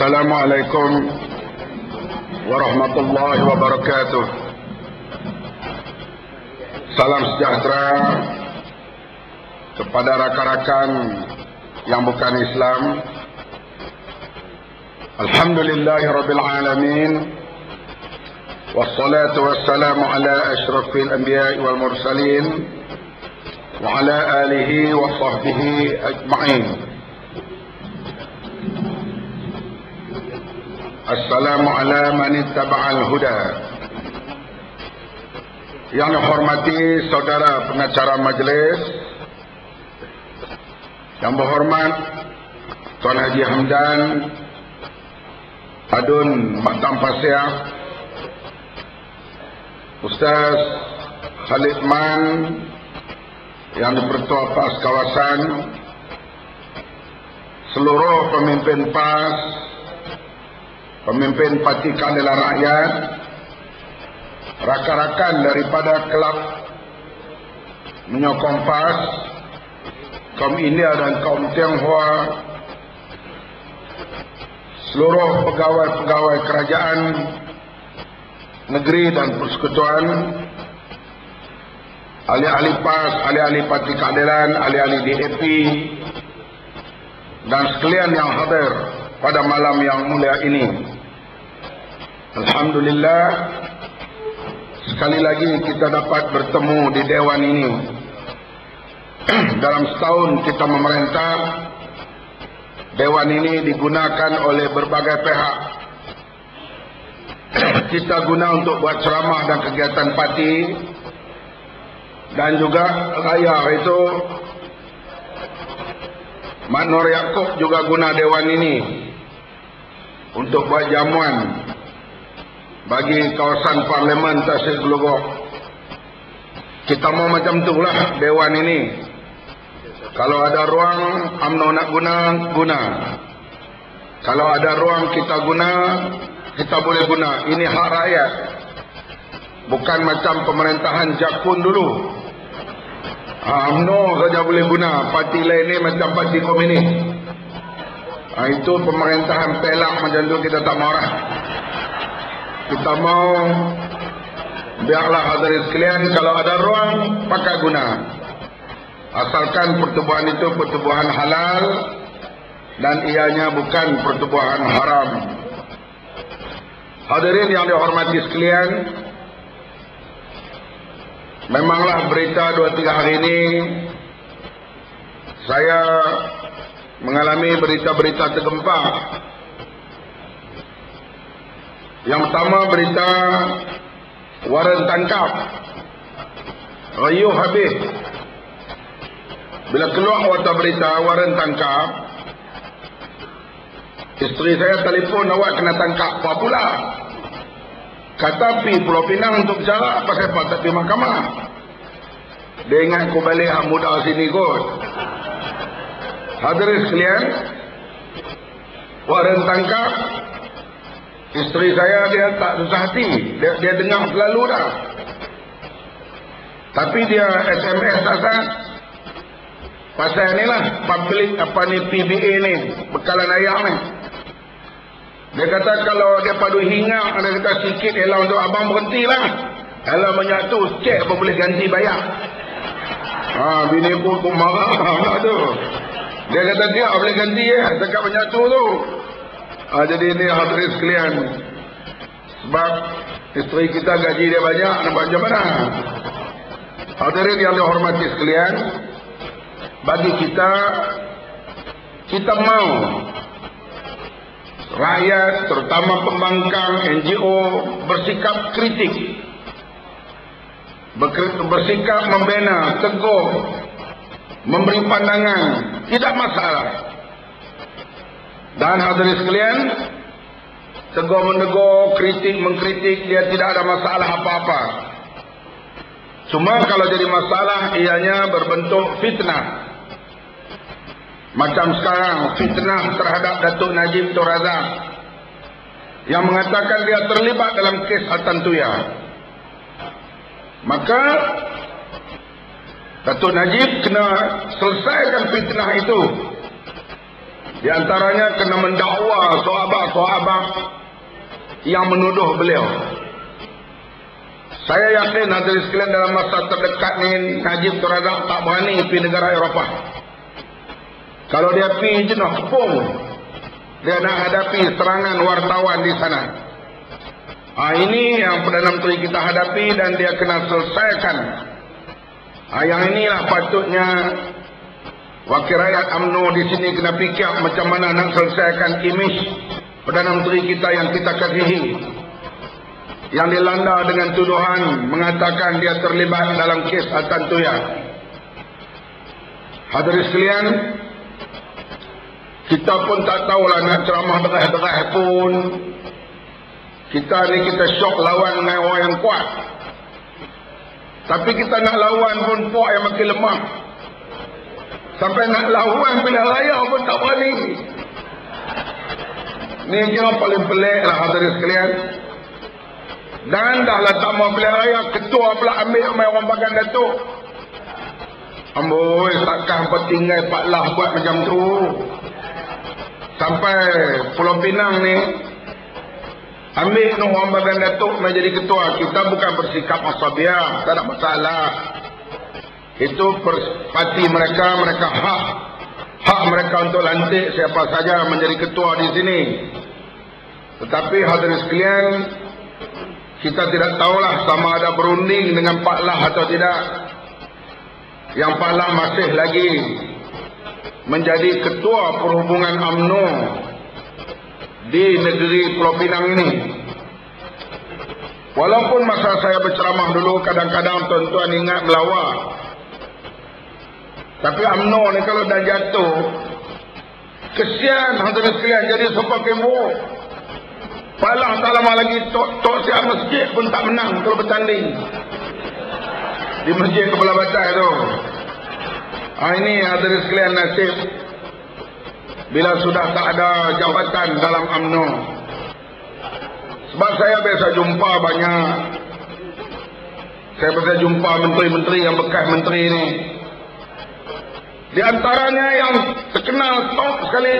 Assalamualaikum warahmatullahi wabarakatuh. Salam sejahtera kepada rakan-rakan yang bukan Islam. Alhamdulillahirabbil alamin. Wassalatu wassalamu ala asyrafil anbiya'i wal mursalin wa ala alihi wa sahbihi ajma'in. Assalamu ala man ittaba'al huda. Yang dihormati saudara pengacara majlis, yang berhormat Tuan Haji Hamdan Adun Maktam Pasir, Ustaz Khalid Man yang di-Pertua PAS kawasan, seluruh pemimpin PAS, pemimpin Parti Keadilan Rakyat, rakan-rakan daripada kelab menyokong PAS, kaum India dan kaum Tionghoa, seluruh pegawai-pegawai kerajaan negeri dan persekutuan, ahli-ahli PAS, ahli-ahli Parti Keadilan, ahli-ahli DAP, dan sekalian yang hadir pada malam yang mulia ini. Alhamdulillah, sekali lagi kita dapat bertemu di Dewan ini. Dalam setahun kita memerintah, Dewan ini digunakan oleh berbagai pihak. Kita guna untuk buat ceramah dan kegiatan parti, dan juga raya itu Mak Nur Yaakob juga guna Dewan ini untuk buat jamuan bagi kawasan parlimen Tasik Gelugok. Kita mau macam itulah Dewan ini. Kalau ada ruang UMNO nak guna. Kalau ada ruang kita guna, kita boleh guna. Ini hak rakyat. Bukan macam pemerintahan Jakun dulu. UMNO saja boleh guna. Parti lain ni macam parti komunis. Itu pemerintahan pelak macam tu, kita tak marah. Kita mau biarlah hadirin sekalian, kalau ada ruang pakai guna. Asalkan pertubuhan itu pertubuhan halal dan ianya bukan pertubuhan haram. Hadirin yang dihormati sekalian, memanglah berita 2-3 hari ini saya mengalami berita-berita tergempar. Yang pertama, berita waran tangkap, riuh habis. Bila keluar warta berita waran tangkap, isteri saya telefon, awak kena tangkap. Apa pula? Kata pi Pulau Pinang untuk bicara, pasal apa tak pergi mahkamah. Dia ingat aku balik hak muda sini kot. Hadirin sekalian, waran tangkap, isteri saya dia tak susah hati. Dia dengar selalu dah. Tapi dia SMS asal pasal ni lah, public apa ni, PBA ni, bekalan ayam ni. Dia kata kalau dia padu hingar, dia kata sikit, elah untuk abang berhenti lah. Elah menyatu, cek apa boleh ganti bayar. Bini pun marah lah tu. Dia kata dia boleh ganti cakap menyatu tu. Jadi ini hadirin sekalian, sebab isteri kita gaji dia banyak, nak buat macam mana? Hadirin yang dihormati sekalian, bagi kita mau rakyat, terutama pembangkang, NGO bersikap kritik, bersikap membina, teguh, memberi pandangan, tidak masalah. Dan hadirin sekalian, tegur menegur, kritik mengkritik, dia tidak ada masalah apa-apa. Cuma kalau jadi masalah, ianya berbentuk fitnah. Macam sekarang, fitnah terhadap Datuk Najib Tun Razak yang mengatakan dia terlibat dalam kes Al-Tantuya. Maka Datuk Najib kena selesaikan fitnah itu. Di antaranya kena mendakwa sahabat-sahabat yang menuduh beliau. Saya yakin hadirin sekalian dalam masa terdekat ni Najib Razak tak berani pergi negara Eropah. Kalau dia pergi jenuh kepung, dia nak hadapi serangan wartawan di sana. Ini yang Perdana Menteri kita hadapi dan dia kena selesaikan. Yang inilah patutnya wakil rakyat UMNO di sini kena fikir macam mana nak selesaikan imej Perdana Menteri kita yang kita kasihi, yang dilanda dengan tuduhan mengatakan dia terlibat dalam kes Al-Tantuya. Hadirin sekalian, kita pun tak tahulah nak ceramah derah-derah pun. Kita ni kita syok lawan dengan orang yang kuat. Tapi kita nak lawan pun puak yang makin lemah. Sampai nak lawan pilihan raya pun tak berani. Ni kira paling pelik lah hadirin sekalian. Dan dah lah tak mau pilihan raya, ketua pula ambil main orang bagan Datuk. Amboi, takkan pertinggai Pak Lah buat macam tu. Sampai Pulau Pinang ni ambil orang bagan Datuk nak jadi ketua. Kita bukan bersikap asabiah, tak ada masalah. Itu parti mereka, mereka hak mereka untuk lantik siapa saja menjadi ketua di sini. Tetapi hadirin sekalian, kita tidak tahulah sama ada berunding dengan Pak Lah atau tidak. Yang Pak Lah masih lagi menjadi ketua perhubungan UMNO di negeri Pulau Pinang ini. Walaupun masa saya berceramah dulu kadang-kadang tuan-tuan ingat melawak. Tapi UMNO ni kalau dah jatuh, kesian hadirin sekalian jadi sopak kemuk. Pak Lah tak lama lagi tok siap masjid pun tak menang kalau bertanding di masjid Kepala Batai tu. Ini hadirin sekalian nasib bila sudah tak ada jabatan dalam UMNO. Sebab saya biasa jumpa banyak, saya biasa jumpa menteri-menteri yang bekas menteri ni. Di antaranya yang terkenal top sekali